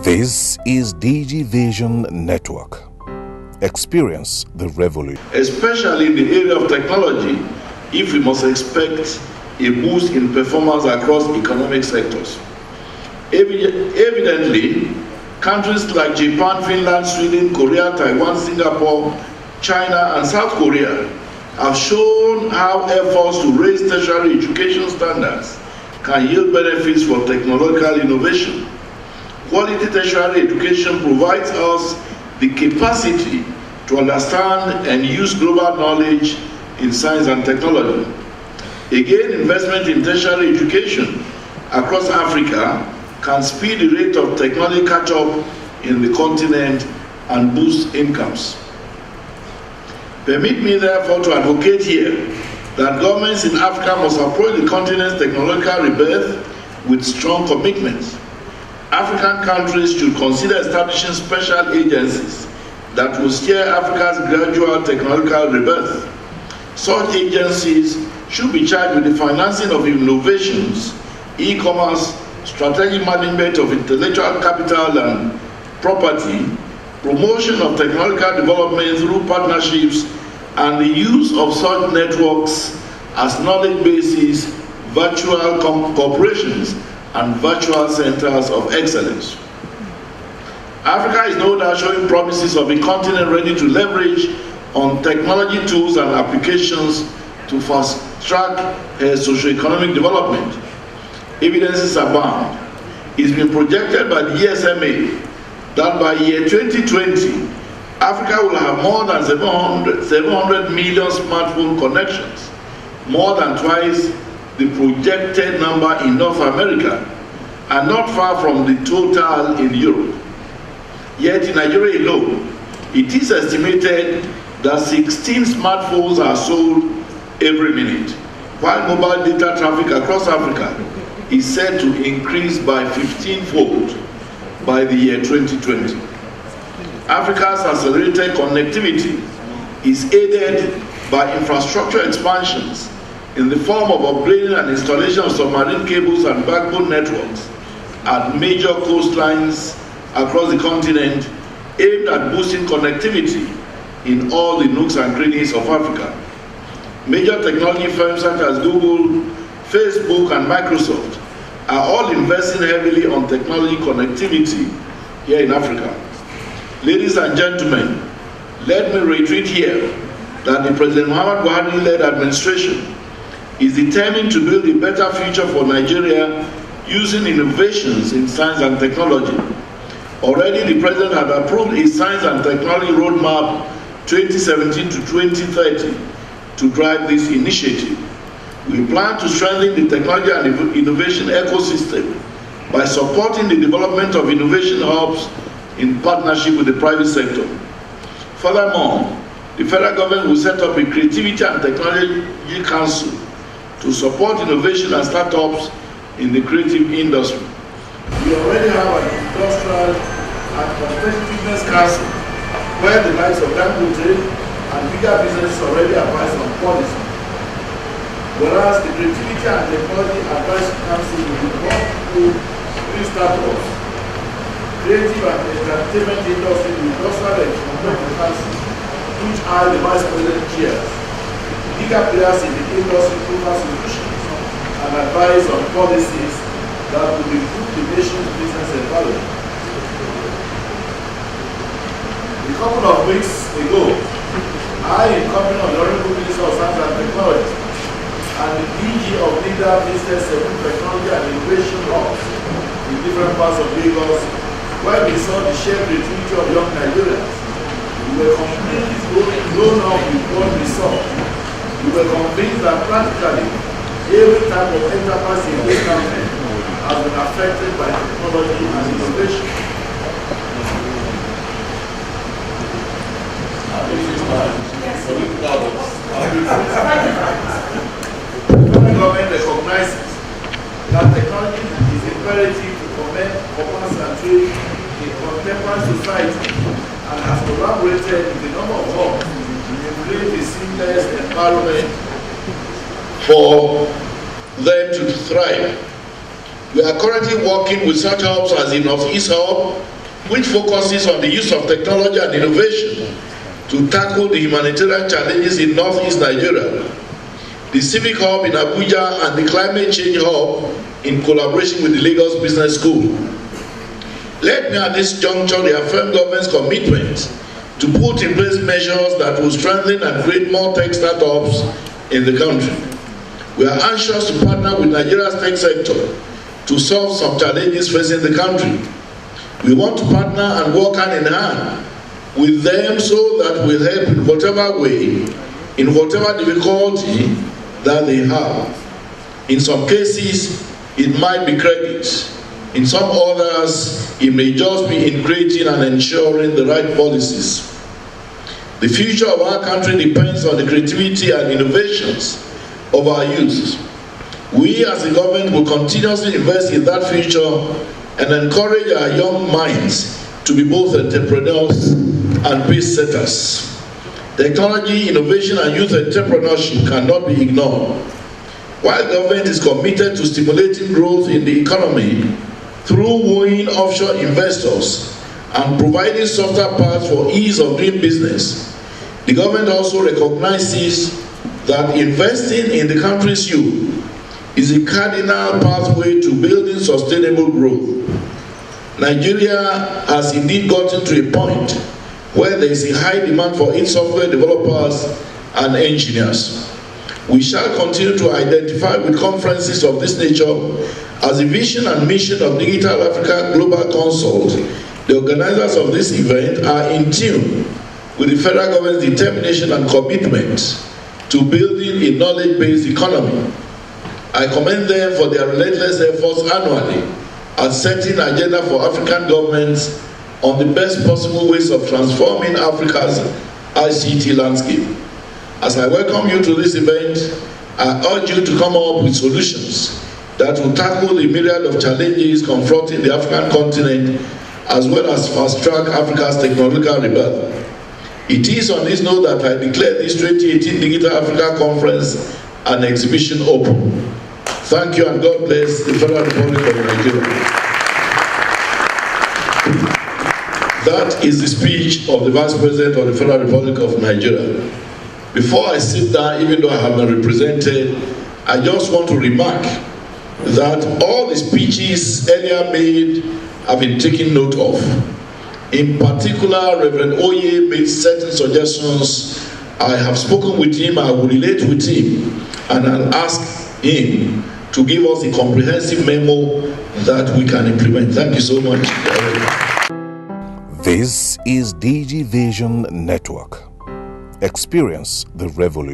This is DG Vision Network. Experience the revolution. Especially in the area of technology, if we must expect a boost in performance across economic sectors. Evidently, countries like Japan, Finland, Sweden, Korea, Taiwan, Singapore, China, and South Korea have shown how efforts to raise tertiary education standards can yield benefits for technological innovation. Quality tertiary education provides us the capacity to understand and use global knowledge in science and technology. Again, investment in tertiary education across Africa can speed the rate of technology catch-up in the continent and boost incomes. Permit me, therefore, to advocate here that governments in Africa must approach the continent's technological rebirth with strong commitments. African countries should consider establishing special agencies that will steer Africa's gradual technological rebirth. Such agencies should be charged with the financing of innovations, e-commerce, strategic management of intellectual capital and property, promotion of technological development through partnerships, and the use of such networks as knowledge bases, virtual corporations, and virtual centers of excellence. Africa is no doubt showing promises of a continent ready to leverage on technology tools and applications to fast-track socio-economic development. Evidences abound. It's been projected by the ESMA that by year 2020, Africa will have more than 700 million smartphone connections, more than twice the projected number in North America, and not far from the total in Europe. Yet in Nigeria alone, it is estimated that 16 smartphones are sold every minute, while mobile data traffic across Africa is said to increase by 15-fold by the year 2020. Africa's accelerated connectivity is aided by infrastructure expansions in the form of upgrading and installation of submarine cables and backbone networks at major coastlines across the continent, aimed at boosting connectivity in all the nooks and crannies of Africa. Major technology firms such as Google, Facebook, and Microsoft are all investing heavily on technology connectivity here in Africa. Ladies and gentlemen, let me reiterate here that the President Muhammadu Buhari-led administration is determined to build a better future for Nigeria using innovations in science and technology. Already the President had approved a Science and Technology Roadmap 2017 to 2030 to drive this initiative. We plan to strengthen the technology and innovation ecosystem by supporting the development of innovation hubs in partnership with the private sector. Furthermore, the federal government will set up a Creativity and Technology Council to support innovation and startups in the creative industry. We already have an Industrial and Competitiveness Council where the likes of Dangote and bigger businesses already advise on policy. Whereas the Creativity and Technology Advisory Council will work with three startups, creative and entertainment industry, industrial and competitive council, which are the vice president chairs. Bigger players in the industry provide solutions and advise on policies that will improve the nation's business environment. A couple of weeks ago, I, in company of the Honorable Minister of Science and Technology, and the DG of NIDA visited 7 technology and innovation hubs in different parts of Lagos, where we saw the shared creativity of young Nigerians. We were completely blown off with what we saw. We were convinced that practically every type of enterprise in this country has been affected by technology and innovation. The government recognizes that technology is imperative to promote commerce and trade in contemporary society and has collaborated with a number of hubs to create a seamless environment for them to thrive. We are currently working with such hubs as the Northeast Hub, which focuses on the use of technology and innovation to tackle the humanitarian challenges in Northeast Nigeria. The Civic Hub in Abuja and the Climate Change Hub in collaboration with the Lagos Business School. Let me at this juncture reaffirm government's commitment to put in place measures that will strengthen and create more tech startups in the country. We are anxious to partner with Nigeria's tech sector to solve some challenges facing the country. We want to partner and work hand in hand with them so that we'll help in whatever way, in whatever difficulty that they have. In some cases, it might be credit. In some others, it may just be in creating and ensuring the right policies. The future of our country depends on the creativity and innovations of our youth. We as a government will continuously invest in that future and encourage our young minds to be both entrepreneurs and pace setters. Technology, innovation, and youth entrepreneurship cannot be ignored. While government is committed to stimulating growth in the economy through wooing offshore investors and providing softer paths for ease of doing business, the government also recognizes that investing in the country's youth is a cardinal pathway to building sustainable growth. Nigeria has indeed gotten to a point where there is a high demand for its software developers and engineers. We shall continue to identify with conferences of this nature as the vision and mission of Digital Africa Global Consult. The organizers of this event are in tune with the federal government's determination and commitment to building a knowledge-based economy. I commend them for their relentless efforts annually at setting an agenda for African governments on the best possible ways of transforming Africa's ICT landscape. As I welcome you to this event, I urge you to come up with solutions that will tackle the myriad of challenges confronting the African continent, as well as fast-track Africa's technological rebirth. It is on this note that I declare this 2018 Digital Africa Conference and Exhibition open. Thank you and God bless the Federal Republic of Nigeria. That is the speech of the Vice President of the Federal Republic of Nigeria. Before I sit down, even though I have been represented, I just want to remark that all the speeches earlier made have been taken note of. In particular, Reverend Oye made certain suggestions. I have spoken with him, I will relate with him, and I'll ask him to give us a comprehensive memo that we can implement. Thank you so much. This is DG Vision Network. Experience the revolution.